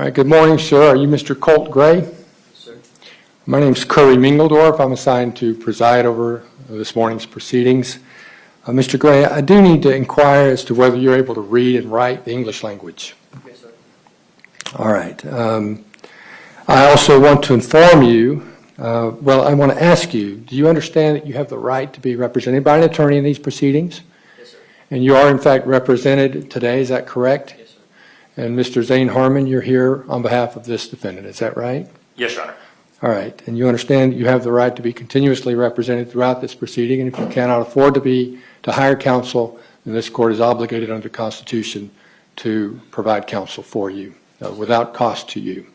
All right, good morning, sir. Are you Mr. Colt Grey? Yes, sir. My name is Curry Mingledorf. I'm assigned to preside over this morning's proceedings. Mr. Grey, I do need to inquire as to whether you're able to read and write the English language. Yes, sir. All right. I also want to inform you, I want to ask you, do you understand that you have the right to be represented by an attorney in these proceedings? Yes, sir. And you are, in fact, represented today, is that correct? Yes, sir. And Mr. Zane Harmon, you're here on behalf of this defendant, is that right? Yes, Your Honor. All right, and you understand that you have the right to be continuously represented throughout this proceeding, and if you cannot afford to hire counsel, then this court is obligated under the Constitution to provide counsel for you without cost to you.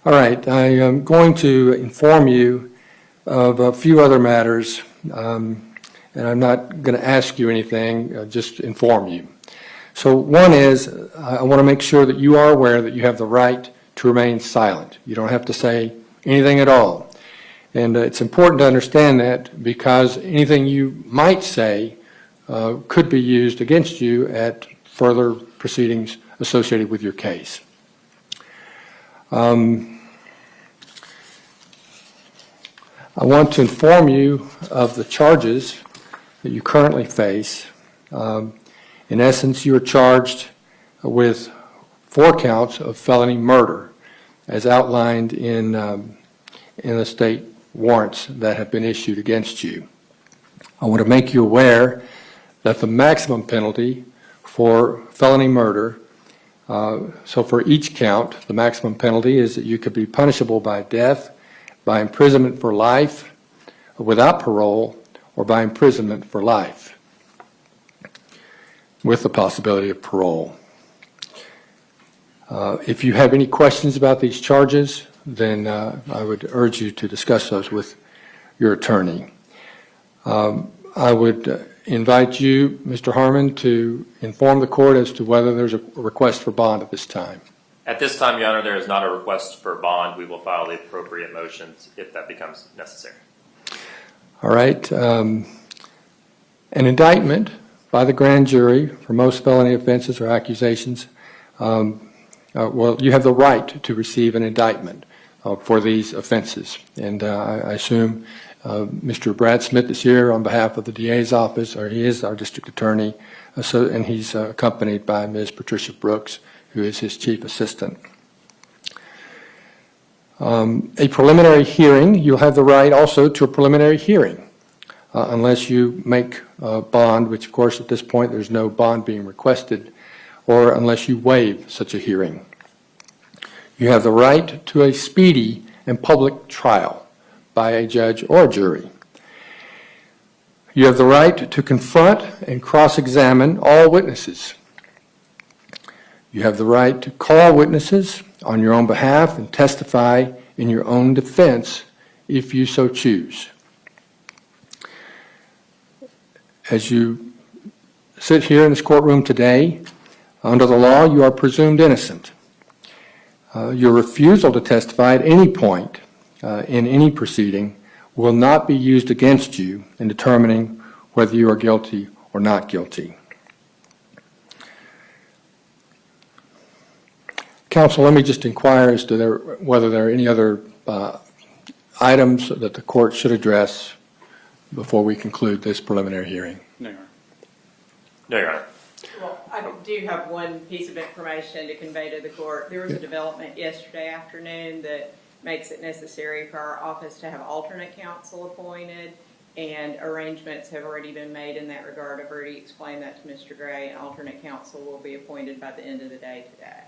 All right, I am going to inform you of a few other matters, and I'm not going to ask you anything, just inform you. So one is, I want to make sure that you are aware that you have the right to remain silent. You don't have to say anything at all. And it's important to understand that because anything you might say could be used against you at further proceedings associated with your case. I want to inform you of the charges that you currently face. In essence, you are charged with 4 counts of felony murder, as outlined in the state warrants that have been issued against you. I want to make you aware that the maximum penalty for felony murder, so for each count, the maximum penalty is that you could be punishable by death, by imprisonment for life, without parole, or by imprisonment for life, with the possibility of parole. If you have any questions about these charges, then I would urge you to discuss those with your attorney. I would invite you, Mr. Harmon, to inform the court as to whether there's a request for bond at this time. At this time, Your Honor, there is not a request for bond. We will file the appropriate motions if that becomes necessary. All right. An indictment by the grand jury for most felony offenses or accusations, well, you have the right to receive an indictment for these offenses. And I assume Mr. Brad Smith is here on behalf of the DA's office, or he is our district attorney, and he's accompanied by Ms. Patricia Brooks, who is his chief assistant. A preliminary hearing, you'll have the right also to a preliminary hearing, unless you make a bond, which of course at this point there's no bond being requested, or unless you waive such a hearing. You have the right to a speedy and public trial by a judge or a jury. You have the right to confront and cross-examine all witnesses. You have the right to call witnesses on your own behalf and testify in your own defense if you so choose. As you sit here in this courtroom today, under the law, you are presumed innocent. Your refusal to testify at any point in any proceeding will not be used against you in determining whether you are guilty or not guilty. Counsel, let me just inquire as to whether there are any other items that the court should address before we conclude this preliminary hearing. No, Your Honor. No, Your Honor. Well, I do have one piece of information to convey to the court. There was a development yesterday afternoon that makes it necessary for our office to have alternate counsel appointed, and arrangements have already been made in that regard. I've already explained that to Mr. Gray, and alternate counsel will be appointed by the end of the day today.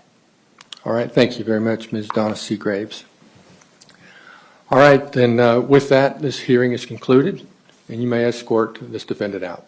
All right, thank you very much, Ms. Donna C. Graves. All right, then with that, this hearing is concluded, and you may escort this defendant out.